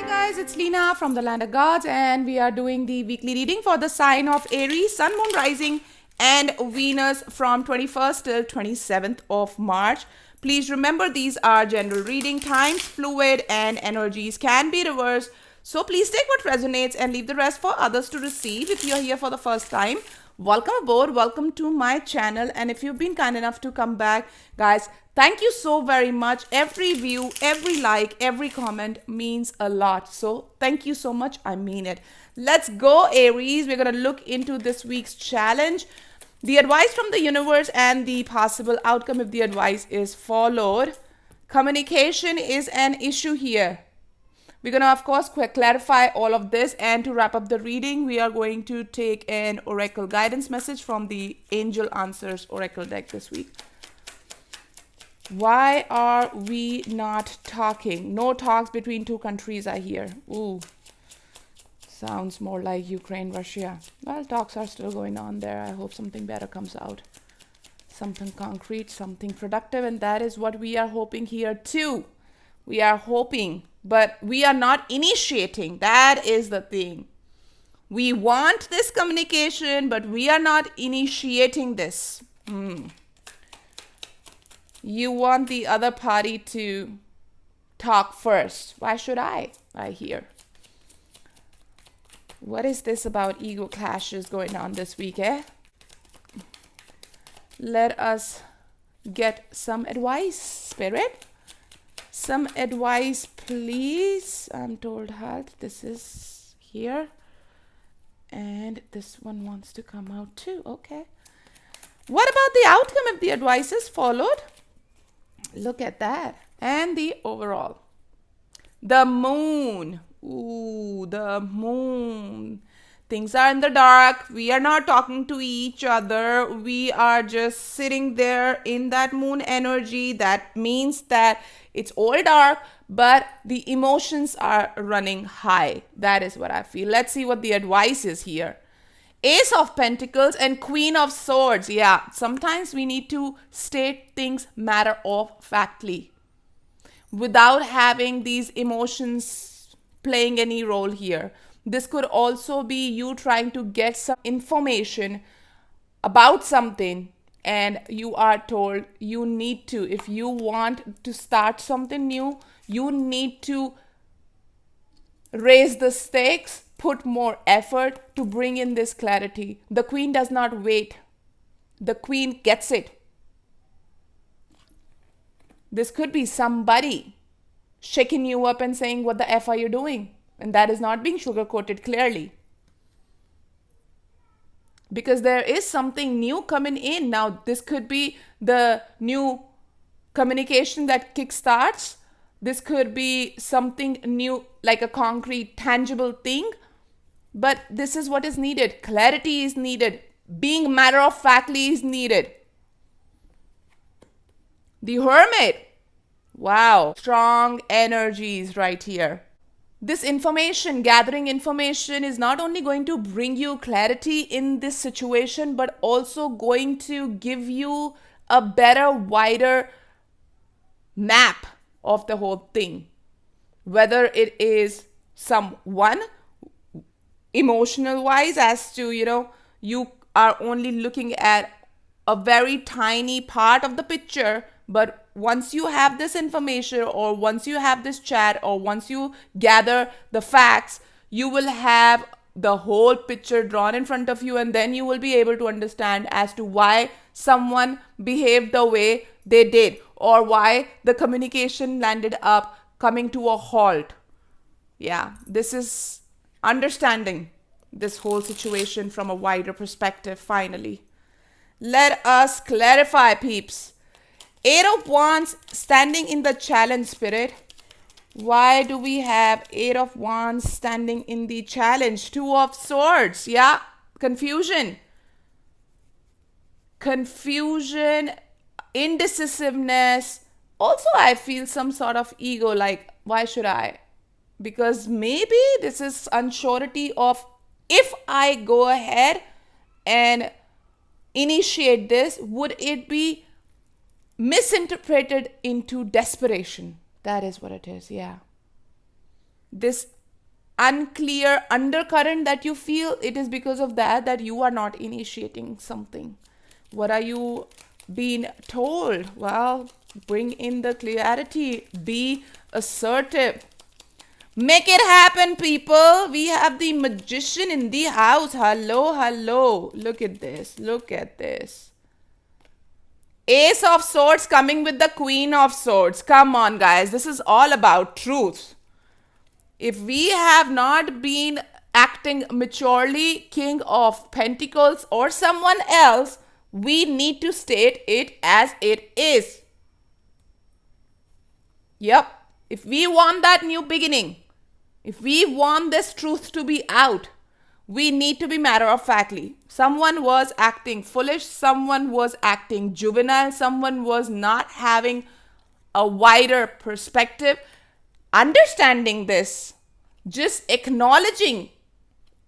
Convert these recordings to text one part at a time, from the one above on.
Guys, it's Leena from the Land of Gods, and we are doing the weekly reading for the sign of Aries, Sun, Moon, Rising, and Venus from 21st till 27th of March. Please remember these are general reading. Times fluid and energies can be reversed. So please take what resonates and leave the rest for others to receive. If you're here for the first time, welcome aboard, welcome to my channel. And if you've been kind enough to come back, guys, thank you so very much. Every view, every like, every comment means a lot. So thank you so much. I mean it. Let's go, Aries. We're going to look into this week's challenge, the advice from the universe, and the possible outcome if the advice is followed. Communication is an issue here. We're going to, of course, clarify all of this. And to wrap up the reading, we are going to take an oracle guidance message from the Angel Answers Oracle deck this week. Why are we not talking? No talks between two countries, I hear. Ooh, sounds more like Ukraine, Russia. Well, talks are still going on there. I hope something better comes out. Something concrete, something productive. And that is what we are hoping here too. We are hoping, but we are not initiating. That is the thing. We want this communication, but we are not initiating this. You want the other party to talk first. Why should I hear? What is this about ego clashes going on this week, eh? Let us get some advice, Spirit. Some advice, please. I'm told health. This is here. And this one wants to come out too. Okay. What about the outcome if the advice is followed? Look at that. And the overall. The moon. Ooh, the moon. Things are in the dark. We are not talking to each other. We are just sitting there in that moon energy. That means that it's all dark, but the emotions are running high. That is what I feel. Let's see what the advice is here. Ace of Pentacles and Queen of Swords. Yeah, sometimes we need to state things matter-of-factly without having these emotions playing any role here. This could also be you trying to get some information about something, and you are told you need to, if you want to start something new, you need to raise the stakes, put more effort to bring in this clarity. The Queen does not wait. The Queen gets it. This could be somebody shaking you up and saying, what the F are you doing? And that is not being sugar-coated clearly. Because there is something new coming in. Now, this could be the new communication that kickstarts. This could be something new, like a concrete, tangible thing. But this is what is needed. Clarity is needed. Being matter-of-factly is needed. The Hermit. Wow. Strong energies right here. This information, gathering information, is not only going to bring you clarity in this situation, but also going to give you a better, wider map of the whole thing. Whether it is someone emotional wise, as to, you are only looking at a very tiny part of the picture, but once you have this information, or once you have this chat, or once you gather the facts, you will have the whole picture drawn in front of you, and then you will be able to understand as to why someone behaved the way they did, or why the communication landed up coming to a halt. Yeah, this is understanding this whole situation from a wider perspective, finally. Let us clarify, peeps. Eight of Wands standing in the challenge, Spirit. Why do we have Eight of Wands standing in the challenge? Two of Swords. Yeah, confusion. Confusion, indecisiveness. Also, I feel some sort of ego, like, why should I? Because maybe this is unsurety of, if I go ahead and initiate this, would it be misinterpreted into desperation? That is what it is, yeah. This unclear undercurrent that you feel, it is because of that you are not initiating something. What are you being told? Well, bring in the clarity. Be assertive. Make it happen, people. We have the magician in the house. Hello, hello. Look at this. Look at this. Ace of Swords coming with the Queen of Swords. Come on, guys. This is all about truth. If we have not been acting maturely, King of Pentacles or someone else, we need to state it as it is. Yep. If we want that new beginning, if we want this truth to be out, we need to be matter-of-factly. Someone was acting foolish, someone was acting juvenile, someone was not having a wider perspective. Understanding this, just acknowledging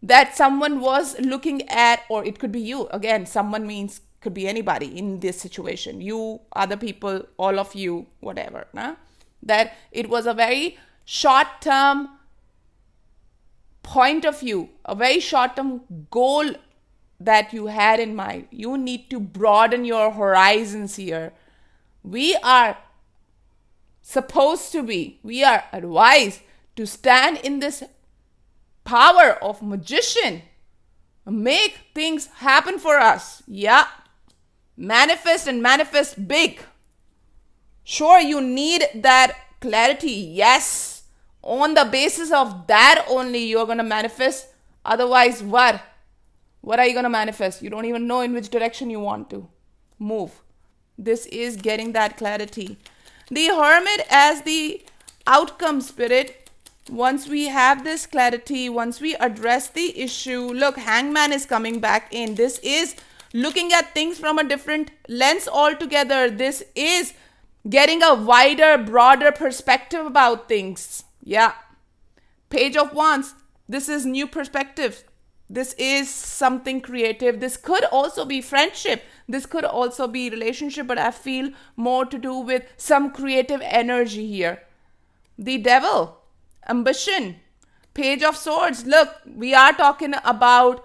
that someone was looking at, or it could be you. Again, someone means could be anybody in this situation. You, other people, all of you, whatever. Nah? That it was a very short-term point of view, a very short-term goal that you had in mind. You need to broaden your horizons here. We are advised to stand in this power of magician, make things happen for us. Yeah, manifest and manifest big. Sure, you need that clarity. Yes, on the basis of that only you're going to manifest. Otherwise, what are you going to manifest? You don't even know in which direction you want to move. This is getting that clarity. The Hermit as the outcome spirit. Once we have this clarity, once we address the issue, look, Hangman is coming back in. This is looking at things from a different lens altogether. This is getting a wider, broader perspective about things. Yeah. Page of Wands. This is new perspective. This is something creative. This could also be friendship. This could also be relationship, but I feel more to do with some creative energy here. The Devil, ambition. Page of Swords. Look, we are talking about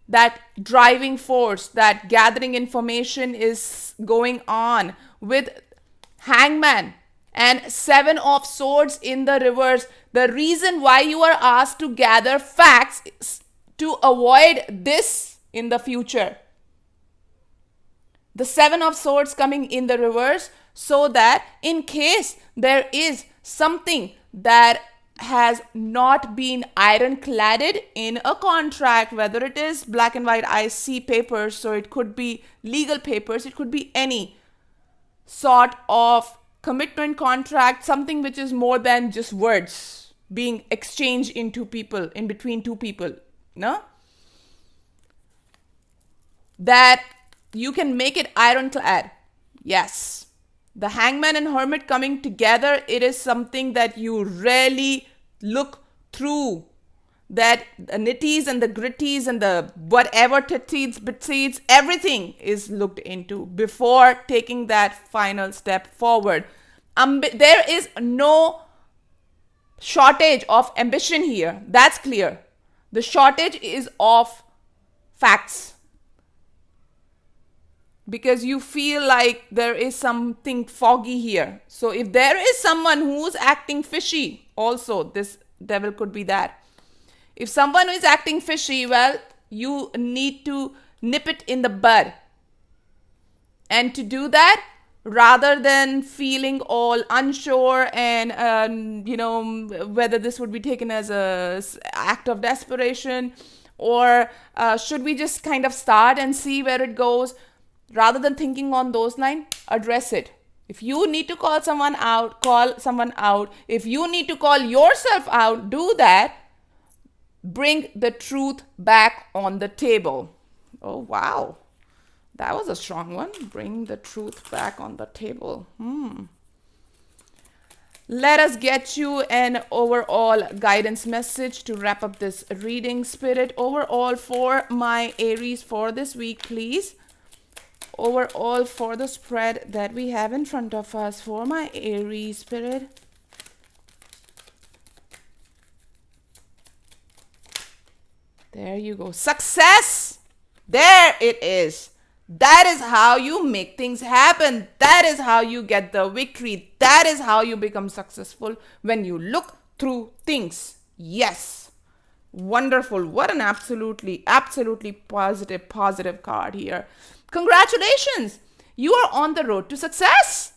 that driving force, that gathering information is going on with Hangman and Seven of Swords in the reverse. The reason why you are asked to gather facts is to avoid this in the future. The Seven of Swords coming in the reverse, so that in case there is something that has not been ironcladded in a contract, whether it is black and white IC papers, so it could be legal papers, it could be any sort of commitment contract, something which is more than just words being exchanged in between two people, no? That you can make it ironclad. Yes. The Hangman and Hermit coming together, it is something that you really look through. That the nitties and the gritties and the whatever titties, bitsies, everything is looked into before taking that final step forward. There is no shortage of ambition here. That's clear. The shortage is of facts. Because you feel like there is something foggy here. So if there is someone who's acting fishy, also this Devil could be that. If someone is acting fishy, well, you need to nip it in the bud. And to do that, rather than feeling all unsure and, whether this would be taken as an act of desperation, or should we just kind of start and see where it goes, rather than thinking on those lines, address it. If you need to call someone out, call someone out. If you need to call yourself out, do that. Bring the truth back on the table. Oh, wow. That was a strong one. Bring the truth back on the table. Let us get you an overall guidance message to wrap up this reading, Spirit. Overall for my Aries for this week, please. Overall for the spread that we have in front of us for my Aries, Spirit. There you go. Success. There it is. That is how you make things happen. That is how you get the victory. That is how you become successful, when you look through things. Yes. Wonderful. What an absolutely positive card here. Congratulations. You are on the road to success.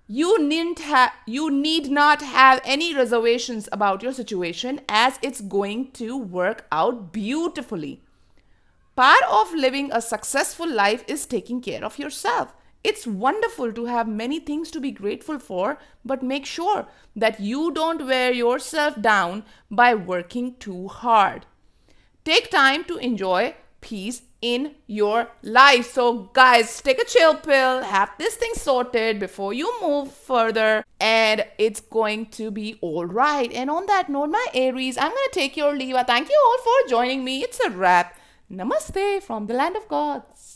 You need not have any reservations about your situation, as it's going to work out beautifully. Part of living a successful life is taking care of yourself. It's wonderful to have many things to be grateful for, but make sure that you don't wear yourself down by working too hard. Take time to enjoy peace in your life. So guys, take a chill pill, have this thing sorted before you move further, and it's going to be all right. And on that note, my Aries, I'm going to take your leave. Thank you all for joining me. It's a wrap. Namaste from the land of gods.